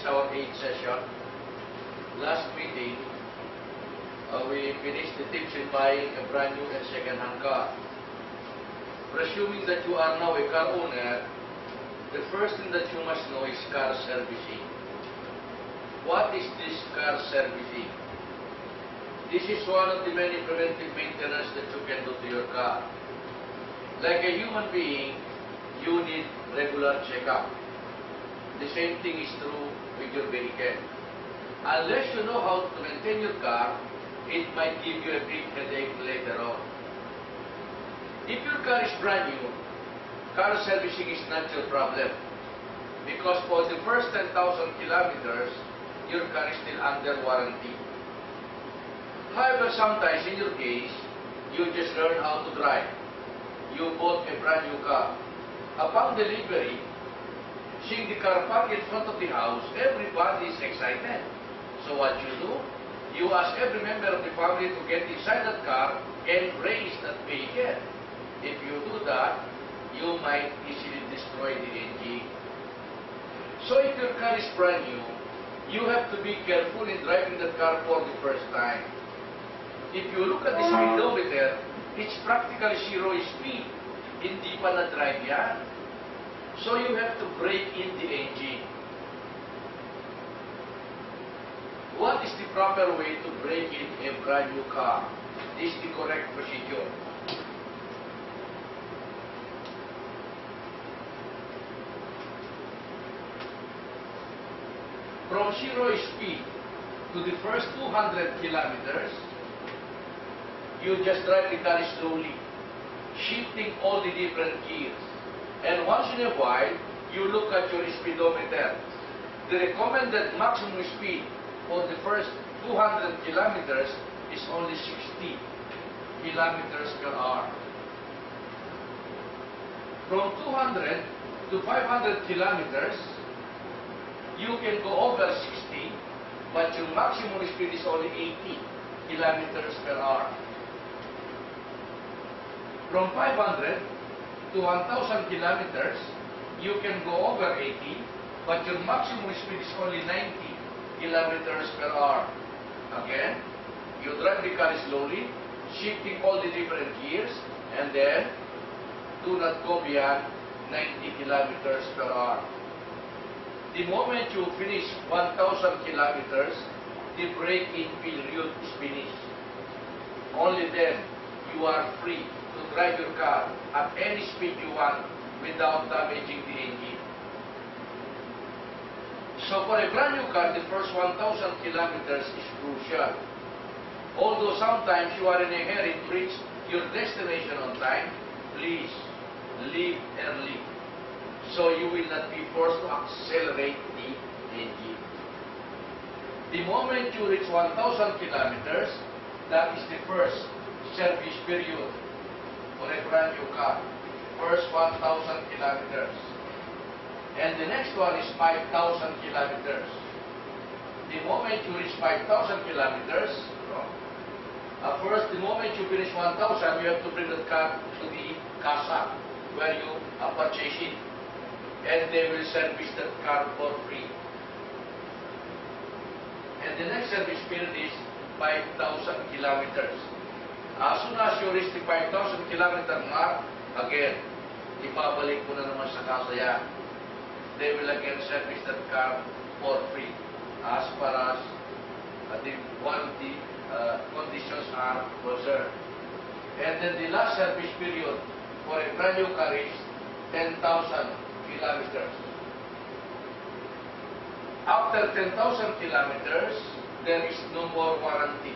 our 8th session. Last meeting, we finished the tips in buying a brand new and second-hand car. Presuming that you are now a car owner, the first thing that you must know is car servicing. What is this car servicing? This is one of the many preventive maintenance that you can do to your car. Like a human being, you need regular checkup. The same thing is true with your vehicle. Unless you know how to maintain your car, it might give you a big headache later on. If your car is brand new, car servicing is not your problem. Because for the first 10,000 kilometers, your car is still under warranty. However, sometimes in your case, you just learn how to drive. You bought a brand new car. Upon delivery, seeing the car parked in front of the house, everybody is excited. So what you do? You ask every member of the family to get inside that car and race that vehicle. If you do that, you might easily destroy the engine. So if your car is brand new, you have to be careful in driving that car for the first time. If you look at the speedometer, it's practically zero speed. Hindi pa na-drive yan. So you have to break in the engine. What is the proper way to break in a brand new car? This is the correct procedure. From zero speed to the first 200 kilometers, you just drive the car slowly, shifting all the different gears. And once in a while, you look at your speedometer. The recommended maximum speed for the first 200 kilometers is only 60 kilometers per hour. From 200 to 500 kilometers, you can go over 60, but your maximum speed is only 80 kilometers per hour. From 500 to 1,000 kilometers, you can go over 80, but your maximum speed is only 90 kilometers per hour. Again, you drive the car slowly, shifting all the different gears, and then do not go beyond 90 kilometers per hour. The moment you finish 1,000 kilometers, the braking period is finished. Only then you are free to drive your car at any speed you want without damaging the engine. So for a brand new car, the first 1,000 kilometers is crucial. Although sometimes you are in a hurry to reach your destination on time, please leave early, so you will not be forced to accelerate the engine. The moment you reach 1,000 kilometers, that is the first service period for a brand new car. First 1,000 kilometers. And the next one is 5,000 kilometers. The moment you reach 5,000 kilometers, first, the moment you finish 1,000, you have to bring the car to the casa where you purchase it. And they will service that car for free. And the next service period is 5,000 kilometers. As soon as you reach the 5,000 kilometer mark, again, ipabalik mo na naman sa casa yan. They will again service that car for free as far as the warranty conditions are concerned. And then the last service period for a brand new car is 10,000 kilometers. After 10,000 kilometers, there is no more warranty.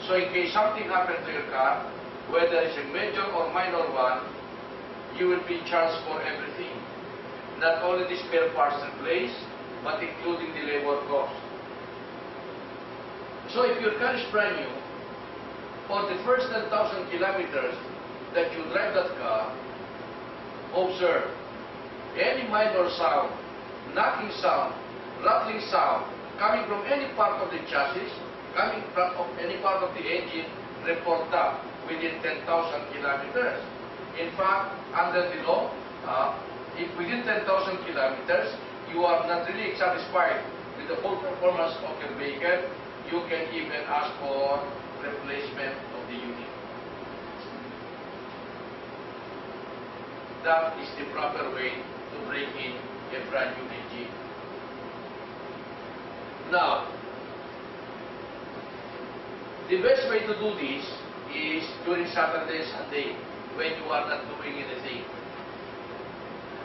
So in case something happened to your car, whether it's a major or minor one, you will be charged for everything. Not only the spare parts in place, but including the labor cost. So if your car is brand new, for the first 10,000 kilometers that you drive that car, observe any minor sound, knocking sound, rattling sound, coming from any part of the chassis, coming from any part of the engine, report that within 10,000 kilometers. In fact, under the law, if within 10,000 kilometers, you are not really satisfied with the full performance of your vehicle, you can even ask for replacement of the unit. That is the proper way to break in a brand new engine. Now, the best way to do this is during Saturday and Sunday when you are not doing anything.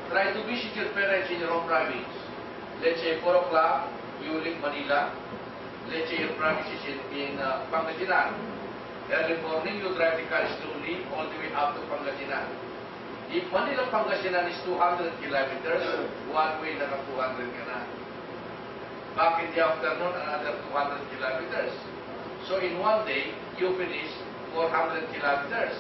Try to visit your parents in your home province. Let's say 4 o'clock, you leave Manila. Let's say your province is in Pangasinan. Early morning, you drive the car slowly all the way up to Pangasinan. If Manila, Pangasinan is 200 kilometers, one way naka 200 ka na. Back in the afternoon, another 200 kilometers. So in one day, you finish 400 kilometers.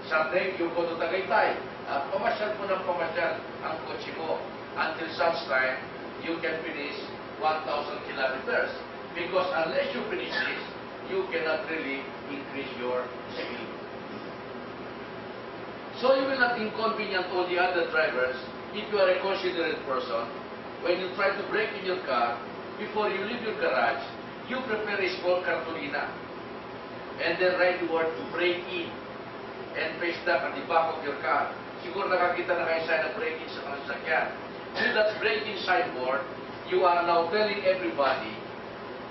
Sunday, you go to Tagaytay. Pamasyal mo ng pamasyal ang kotse mo until such time you can finish 1,000 kilometers. Because unless you finish this, you cannot really increase your speed. So you will not inconvenience all the other drivers if you are a considerate person. When you try to break in your car, before you leave your garage, you prepare a small cartolina and then write the word break in and paste that at the back of your car. Siguro nakakita na kayo sa break in sa sasakyan. With that break in signboard, you are now telling everybody,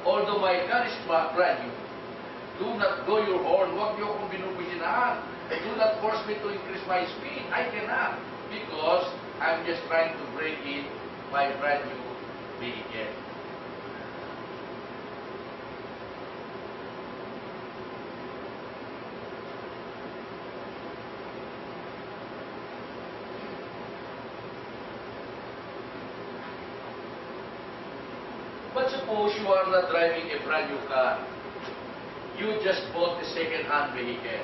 although my car is brand new, do not blow your horn, huwag niyo akong binubisinahan. Do not force me to increase my speed. I cannot because I'm just trying to break in my brand new vehicle. But suppose you are not driving a brand new car. You just bought a second-hand vehicle.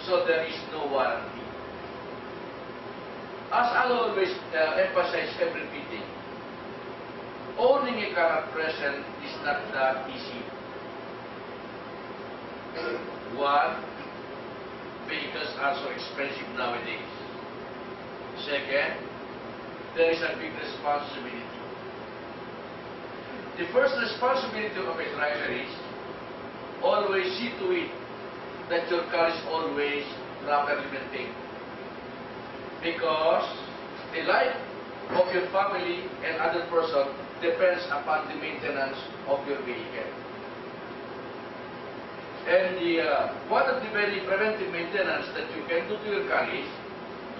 So there is no warranty. As I always emphasize every meeting, owning a car at present is not that easy. One, vehicles are so expensive nowadays. Second, there is a big responsibility. The first responsibility of a driver is always see to it that your car is always properly maintained. Because the life of your family and other person depends upon the maintenance of your vehicle. And one of the very preventive maintenance that you can do to your car is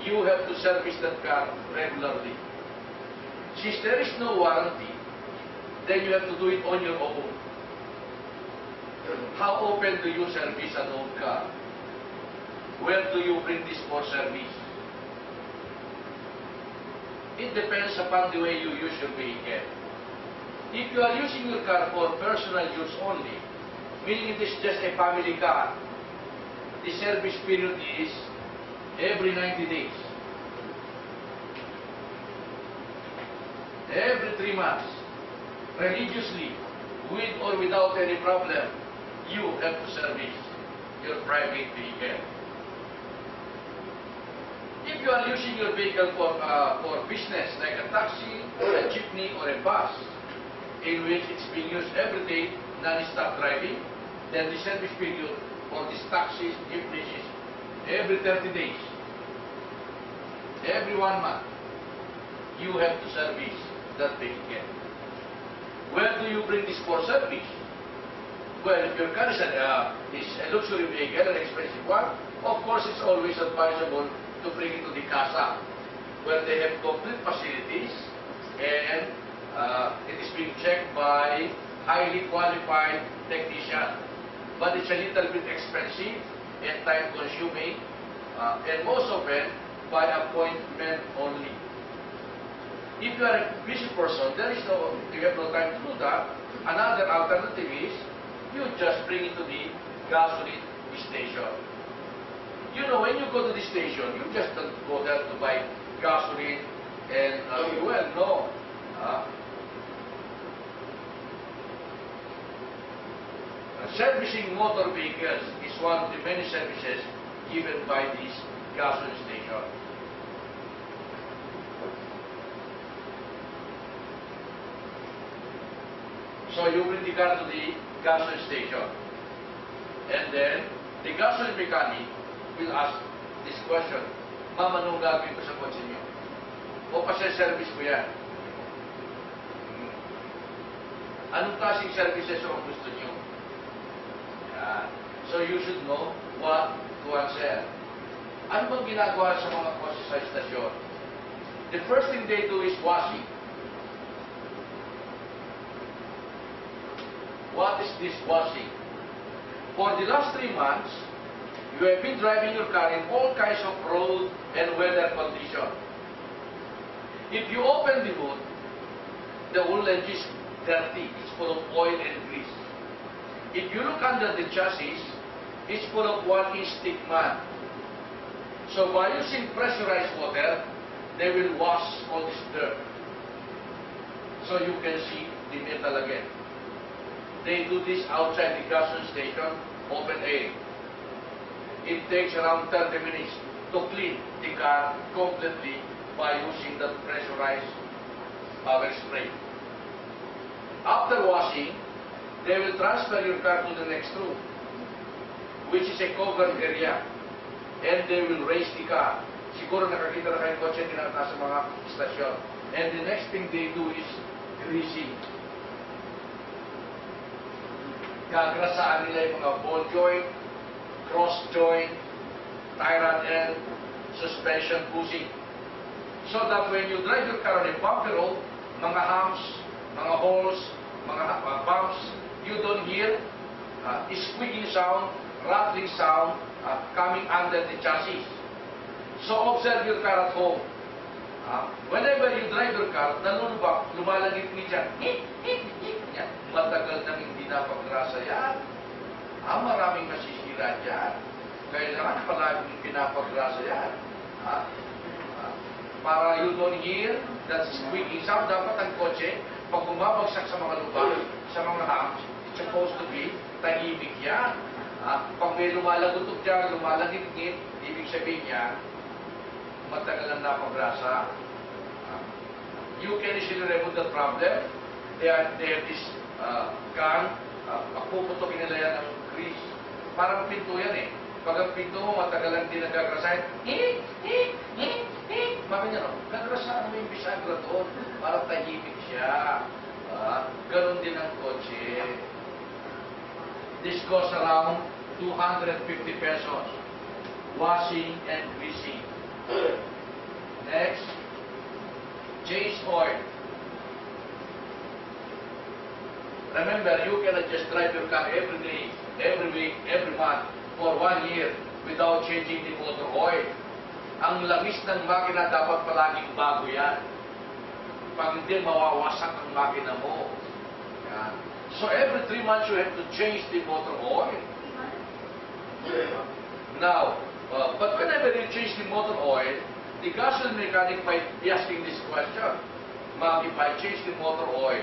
you have to service that car regularly. Since there is no warranty, then you have to do it on your own. How often do you service an old car? Where do you bring this for service? It depends upon the way you use your vehicle. If you are using your car for personal use only, meaning it is just a family car, the service period is every 90 days. Every 3 months. Religiously, with or without any problem, you have to service your private vehicle. If you are using your vehicle for business, like a taxi, or a jeepney, or a bus, in which it's being used every day, non-stop driving, then the service period for these taxis, jeepneys is every 30 days. Every 1 month, you have to service that vehicle. Where do you bring this for service? Well, if your car is a luxury vehicle, an expensive one, of course it's always advisable to bring it to the casa, where they have complete facilities and it is being checked by highly qualified technicians. But it's a little bit expensive and time-consuming, and most often by appointment only. If you are a busy person, you have no time to do that. Another alternative is you just bring it to the gasoline station. You know, when you go to the station, you just don't go there to buy gasoline and fuel. No. Servicing motor vehicles is one of the many services given by this gasoline station. So you bring the car to the gasoline station. And then, the gasoline mechanic will ask this question, Ma'am, anong gagawin ko sa kotse niyo? O service ko yan? Anong klaseng services ang gusto niyo? Yan. So you should know what to answer. Ano bang ginagawa sa mga kotse sa istasyon? The first thing they do is washing. What is this washing? For the last 3 months, you have been driving your car in all kinds of road and weather conditions. If you open the hood, the whole engine is dirty. It's full of oil and grease. If you look under the chassis, it's full of 1-inch thick mud. So by using pressurized water, they will wash all this dirt. So you can see the metal again. They do this outside the gasoline station, open air. It takes around 30 minutes to clean the car completely by using that pressurized power spray. After washing, they will transfer your car to the next room, which is a covered area, and they will raise the car. Siguro nakakita na kayong kotse tinataas sa mga istasyon. And the next thing they do is greasing. Gagrasaan nila yung mga ball joint, cross joint, tie rod end, suspension bushing. So that when you drive your car on a bumpy road, mga humps, mga holes, mga bumps, you don't hear squeaking sound, rattling sound coming under the chassis. So observe your car at home. Whenever you drive your car, nalulubak, lumalagit-ngit yan. Yan. Matagal nang hindi napagrasa yan. Maraming nasisira dyan. Kailangan palaging pinapagrasa yan. Para you don't hear that squeaking sound, dapat ang kotse, pag bumabagsak sa mga lubak, sa mga humps, it's supposed to be tahimik yan. Pag may lumalagutok dyan, lumalagit-ngit, ibig sabihin niya, matagal ang napagrasa. You can easily remove the problem. They have this gun, puputokin nila yan ng grease. Parang pinto yan eh. Pag ang pinto mo matagal ang di nagagrasahin, bakit niya no? Nagrasaan mo yung bisagra doon para tahimik siya. Ganon din ang kotse. This costs around 250 pesos. Washing and greasing. Next, change oil. Remember, you cannot just drive your car every day, every week, every month for 1 year without changing the motor oil. Ang langis ng makina dapat palaging bago yan. Pag hindi, mawawasak ang makina mo. Yan. So every 3 months you have to change the motor oil. Now, but whenever you change the motor oil, the gasoline mechanic might be asking this question. Ma'am, if I change the motor oil,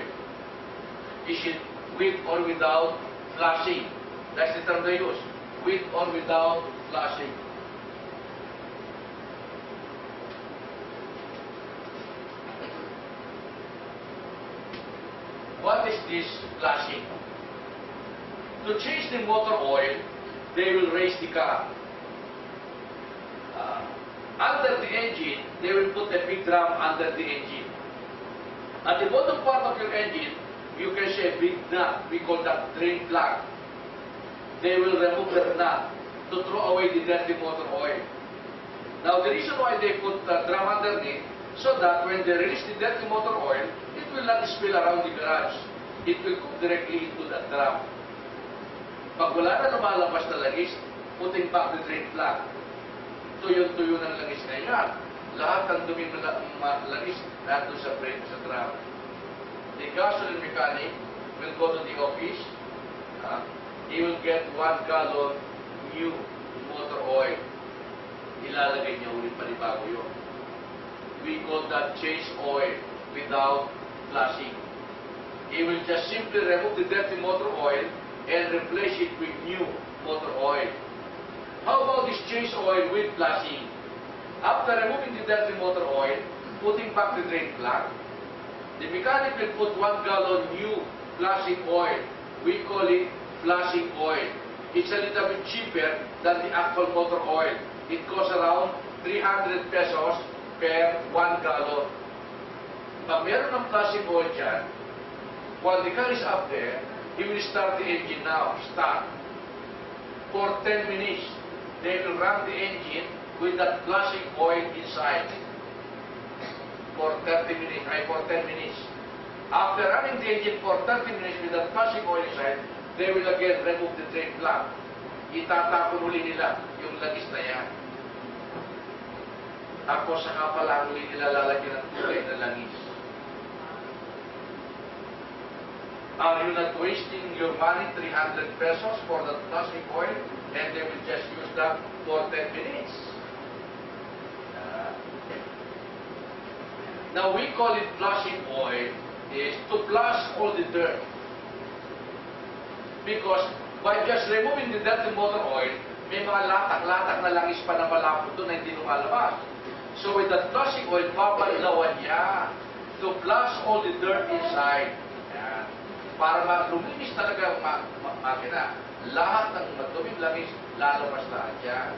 is it with or without flushing? That's the term they use. With or without flushing. What is this flushing? To change the motor oil, they will raise the car. Under the engine, they will put a big drum under the engine. At the bottom part of your engine, you can see a big nut. We call that drain plug. They will remove that nut to throw away the dirty motor oil. Now, the reason why they put the drum underneath, so that when they release the dirty motor oil, it will not spill around the garage. It will go directly into that drum. Pag wala na lumalabas na langis, putting back the drain plug. Tuyo-tuyo ng langis na yan. Lahat ng dumi ng langis nandun sa brake sa drum. The gasoline mechanic will go to the office. He will get 1 gallon new motor oil. Ilalagay niya ulit panibago yun. We call that change oil without flushing. He will just simply remove the dirty motor oil and replace it with new motor oil. How about this change oil with flushing? After removing the dirty motor oil, putting back the drain plug, the mechanic will put 1 gallon new flushing oil. We call it flushing oil. It's a little bit cheaper than the actual motor oil. It costs around 300 pesos per 1 gallon. Pag meron ng flushing oil dyan, while the car is up there, he will start the engine now. Start. For 10 minutes, they will run the engine with that flushing oil inside. For 30 minutes, for 10 minutes. After running the engine for 30 minutes with that flushing oil inside, they will again remove the drain plug. Itatapon uli nila yung langis na yan. Ako saka pala uli nila lalagyan ng kulay na langis. Are you not wasting your money, 300 pesos for that flushing oil, and they will just use that for 10 minutes? Now we call it flushing oil is to flush all the dirt. Because by just removing the dirty motor oil, may mga latak-latak na langis pa na malapot doon na hindi lumalabas. So with that flushing oil, babalawan niya to flush all the dirt inside. Yan. Para luminis talaga ang makina. Lahat ng maduming langis, lalabas lahat yan.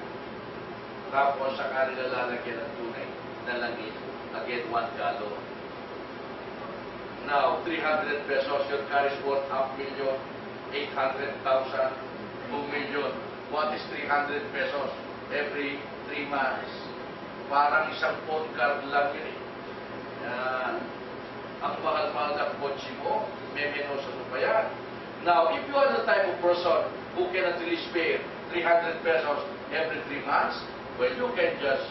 Tapos saka nila lalagyan ng tunay na langis. Again, 1 gallon. Now, 300 pesos, your car is worth 5,800,000, 2 million. What is 300 pesos every 3 months? Parang isang phone card lang yun eh. Ang mahal-mahal na kotse mo, may menosa mo pa yan. Now, if you are the type of person who cannot really spare 300 pesos every 3 months, well, you can just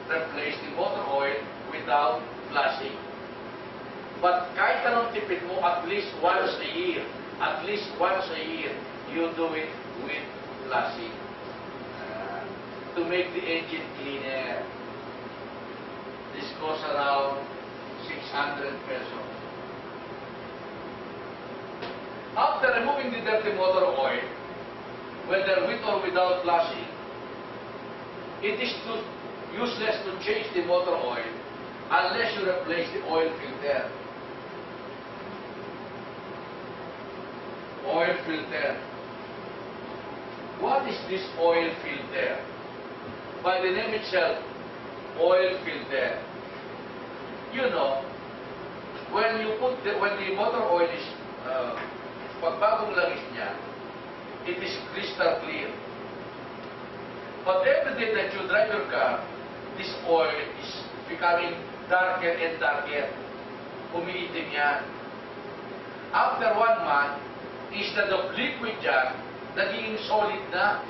replace the motor oil without flushing. But kahit anong tipid mo, at least once a year, you do it with flushing to make the engine cleaner. This costs around 600 pesos. After removing the dirty motor oil, whether with or without flushing, it is useless to change the motor oil unless you replace the oil filter. Oil filter. What is this oil filter? By the name itself, oil filter. You know, when the motor oil is pagbagong langis niya, it is crystal clear. But every day that you drive your car, this oil is becoming darker and darker. Umiitim yan. After 1 month, instead of liquid yan, naging solid na.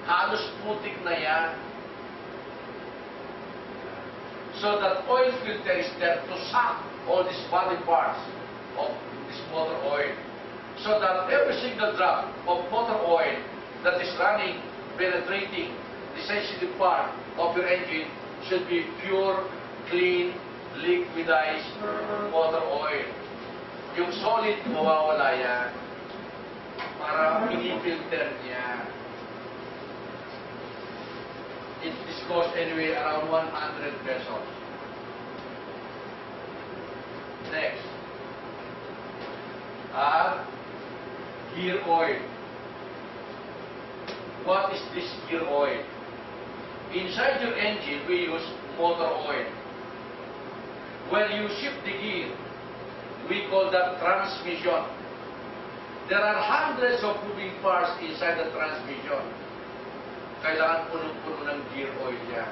Halos putik na yan. So that oil filter is there to suck all these body parts of this motor oil. So that every single drop of motor oil that is running, penetrating the sensitive part of your engine should be pure, clean, liquidized motor oil. Yung solid, mawawala yan. Para pinifilter niya. It costs anyway around 100 pesos. Next. Gear oil. What is this gear oil? Inside your engine, we use motor oil. When you shift the gear, we call that transmission. There are hundreds of moving parts inside the transmission. Kailangan punong-puno ng gear oil yan.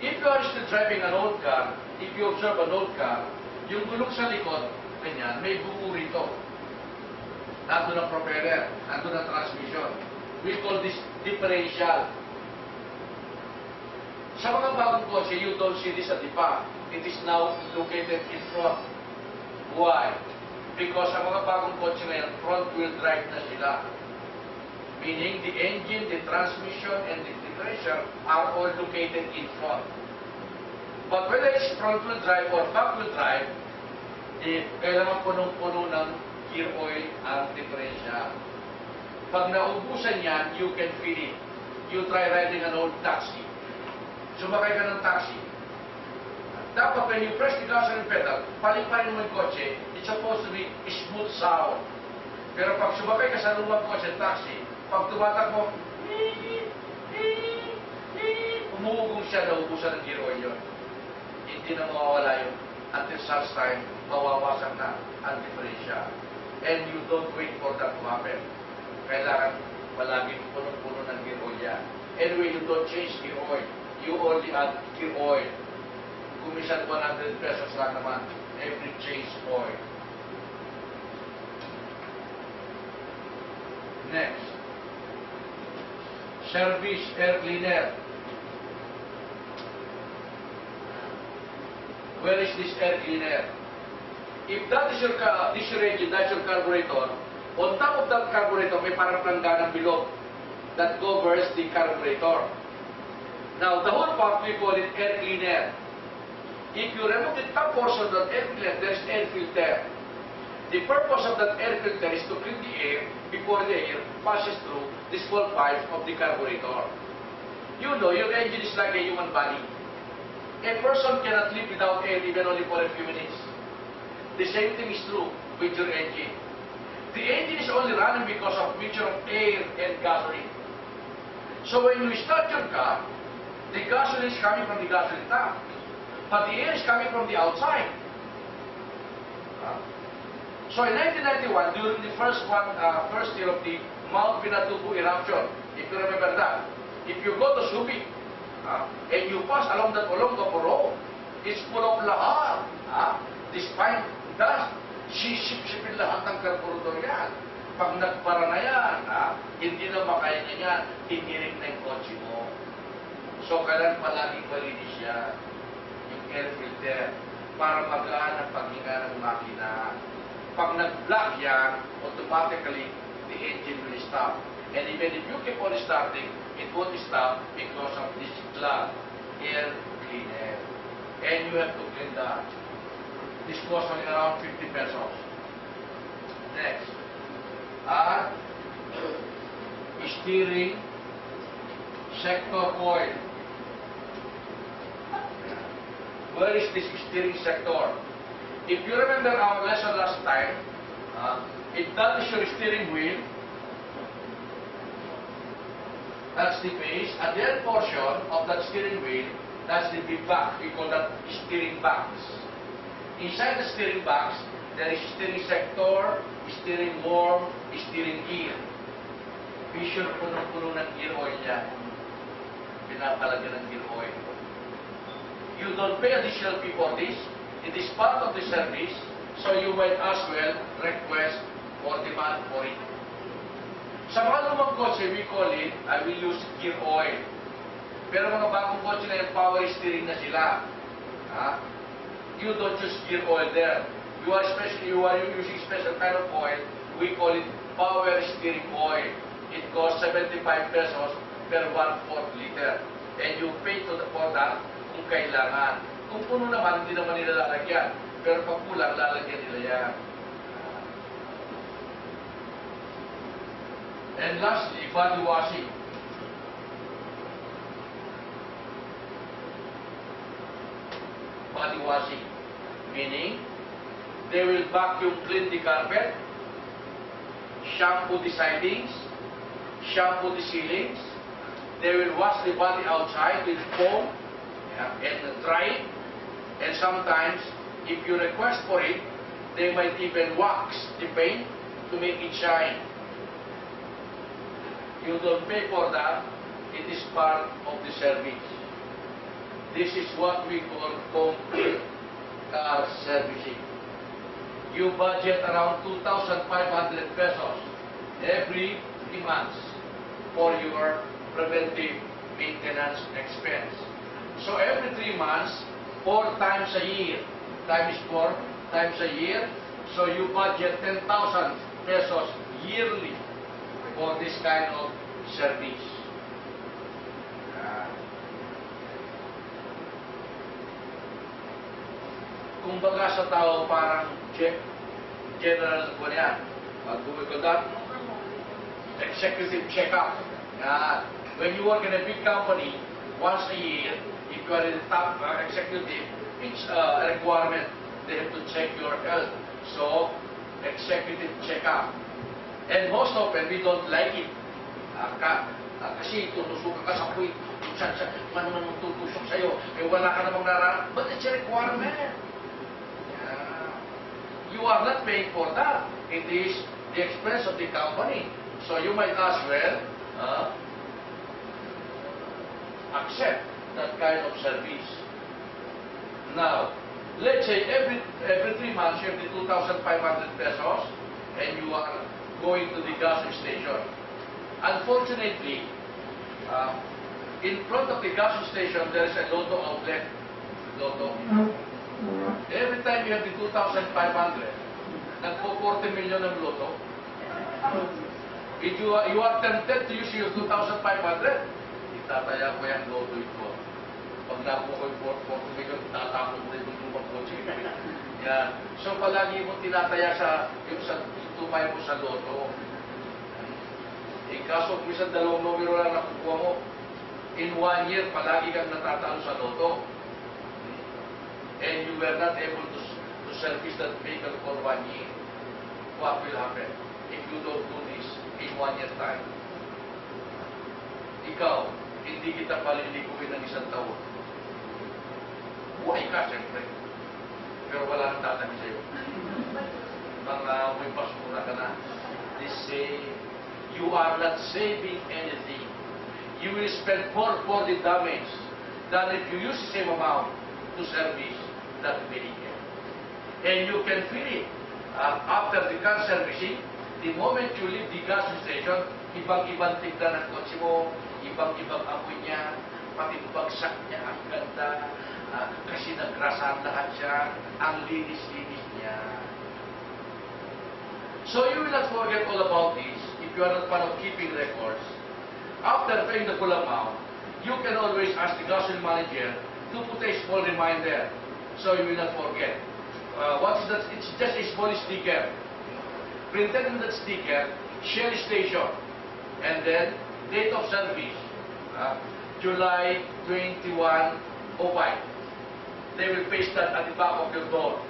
If you are still driving an old car, if you observe an old car, yung gulong sa likod, ganyan, may buo rito. Nandun ang propeller, nandun ang transmission. We call this differential. Sa mga bagong kotse, you don't see this at the back. It is now located in front. Why? Because sa mga bagong kotse ngayon, front-wheel drive na sila. Meaning the engine, the transmission, and the differential are all located in front. But whether it's front-wheel drive or back-wheel drive, kailangan punong-puno ng gear oil ang differential. Pag naubusan yan, you can feel it. You try riding an old taxi. Sumakay ka ng taxi. dapat when you press the gasoline pedal, paliparin mo yung kotse, it's supposed to be smooth sound. Pero pag sumakay ka sa lumang kotse, taxi, pag tumatakbo, umuugong siya, naubusan ng gear oil yun. Hindi na mawawala yun. Until such time, mawawasak na ang differential. And you don't wait for that to happen. Kailangan palaging punong-puno ng gear oil yan. Anyway, you don't change gear oil. You only add gear oil. Kumisan 100 pesos lang naman every change oil. Next. Service air cleaner. Where is this air cleaner? If that is your engine, that's your carburetor, on top of that carburetor, may parang planggana below that covers the carburetor. Now, the whole part, we call it air cleaner. If you remove the top portion of that air cleaner, there is air filter. The purpose of that air filter is to clean the air before the air passes through the small pipes of the carburetor. You know, your engine is like a human body. A person cannot live without air even only for a few minutes. The same thing is true with your engine. The engine is only running because of mixture of air and gasoline. So when you start your car, the gasoline is coming from the gasoline tank, but the air is coming from the outside. So in 1991, during the first year of the Mount Pinatubo eruption, if you remember that, if you go to Subic, and you pass along that Olongapo Road, it's full of lahar. This fine dust, sisip-sipin lahat ng karburador yan. Pag nagpara na yan, hindi na makaya niya yan, tinirik na yung kotse mo. So, kailan palaging malinis yan, yung air filter, para magaan ang paghinga ng makina. Pag nag-block yan, automatically, the engine will stop. And even if you keep on starting, it won't stop because of this clogged air cleaner. And you have to clean that. This costs only around 50 pesos. Next. Steering sector oil. Where is this steering sector? If you remember our lesson last time, if that is your steering wheel, that's the base, and the other portion of that steering wheel, that's the big back. We call that steering box. Inside the steering box, there is steering sector, steering worm, steering gear. Be sure punong-puno ng gear oil yan. Pinapalagyan ng gear oil. You don't pay additional fee for this. It is part of the service, so you might as well request or demand for it. Sa mga lumang kotse, we call it, I will use gear oil. Pero mga bagong kotse na yung power steering na sila. You don't use gear oil there. You are using special kind of oil, we call it power steering oil. It costs 75 pesos per 1/4 liter. And you pay for that kung kailangan. Kung puno naman, hindi naman nila lalagyan. Pero pag kulang, lalagyan nila yan. And lastly, body washing. Body washing, meaning they will vacuum clean the carpet, shampoo the sidings, shampoo the ceilings, they will wash the body outside with foam and dry it, and sometimes, if you request for it, they might even wax the paint to make it shine. You don't pay for that, it is part of the service. This is what we call complete car servicing. You budget around 2,500 pesos every 3 months for your preventive maintenance expense. So every 3 months, 4 times a year, times 4 times a year, so you budget 10,000 pesos yearly for this kind of service. Kung baga sa tao, parang general ko na yan. What we call that? Executive check-up. When you work in a big company, once a year, if you are in the top executive, it's a requirement. They have to check your health. So, executive check-up. And most often, we don't like it. Kasi tutusukan ka sa puwit. Man tutusok sa'yo. Eh, wala ka namang nararamdaman. But it's a requirement. You are not paying for that. It is the expense of the company. So you might as well accept that kind of service. Now, let's say every 3 months you have the 2,500 pesos and you are going to the gas station. Unfortunately, in front of the gas station there is a Lotto outlet. Lotto. Every time you have the 2,500, nagpo 40 million ng Lotto. If you are tempted to use your 2,500, itataya ko yan Lotto ito. Pag nakuha ko yung 40 million, tatapon ko rin yung lumang kotse. Yan. So palagi mo tinataya sa tumay mo sa Lotto. Eh kaso kung isang 2 numero lang nakukuha mo, in 1 year, palagi kang natatalo sa Lotto. And you were not able to service that vehicle for 1 year. What will happen if you don't do this in 1 year time? Ikaw, hindi kita palilikuin ng 1 taon. Buhay ka, siyempre. Pero wala nang tatabi sa'yo. Mga may pasura ka na. They say, you are not saving anything. You will spend more for the damage than if you use the same amount to service that vehicle. And you can feel it. After the car servicing, the moment you leave the gas station, ibang-ibang tignan ng kotse mo, ibang-ibang amoy niya, pati bagsak niya, ang ganda, kasi nagrasahan lahat siya, ang linis-linis niya. So you will not forget all about this if you are not part of keeping records. After paying the full amount, you can always ask the gasoline manager to put a small reminder so you will not forget. What is that? It's just a small sticker. Printed in that sticker, Shell station, and then date of service, July 2105. They will paste that at the back of your door.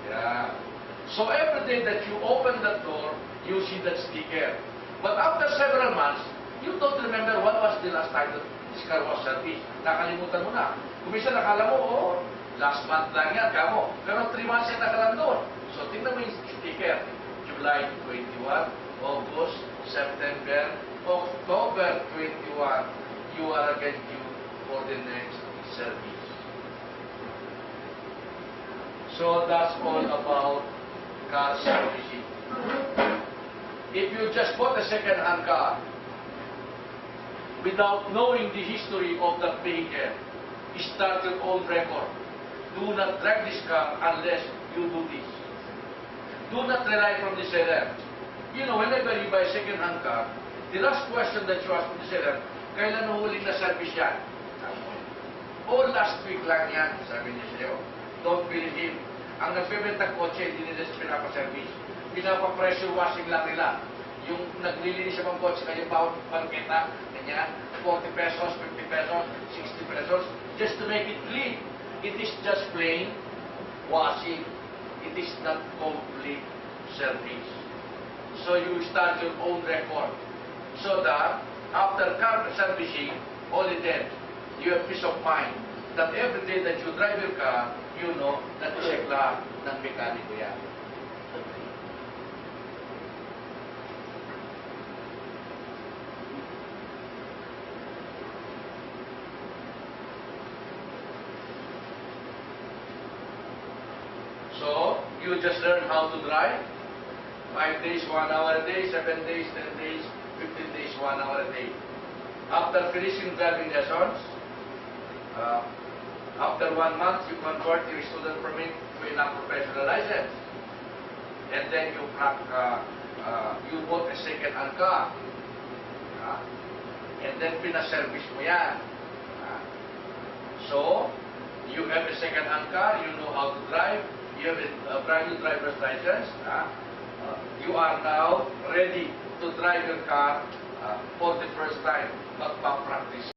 Yeah. So every day that you open that door, you see that sticker. But after several months, you don't remember what was the last time that this car was serviced. Nakalimutan mo na. Kung minsan nakala mo, oh, last month lang yan, kamo. Pero 3 months yan nakalang doon. So tingnan mo yung sticker. July 21, August, September, October 21. You are again due for the next service. So that's all about car servicing. If you just bought a second-hand car without knowing the history of that vehicle, start your own record. Do not drive this car unless you do this. Do not rely from the seller. You know, whenever you buy a second-hand car, the last question that you ask from the seller, kailan huling na service yan? Oh, last week lang yan, sabi niya sa'yo. Don't believe him. Ang nagbebenta kotse, hindi nila siya pinapaservice. Pinapa-pressure washing lang nila. Yung naglilinis siya ng kotse, kaya bawat pangkita, ganyan, 40 pesos, 50 pesos, 60 pesos, just to make it clean. It is just plain washing. It is not complete service. So you start your own record. So that after car servicing, only then, you have peace of mind that every day that you drive your car, you know that check lahat ng mekaniko yan. So, you just learn how to drive. 5 days, 1 hour a day, 7 days, 10 days, 15 days, 1 hour a day. After finishing driving lessons, after 1 month, you convert your student permit to a non-professional license. And then you bought a second-hand car. And then pinaservice mo yan. So, you have a second-hand car, you know how to drive, you have a brand new driver's license. You are now ready to drive your car for the first time, magpa-practice.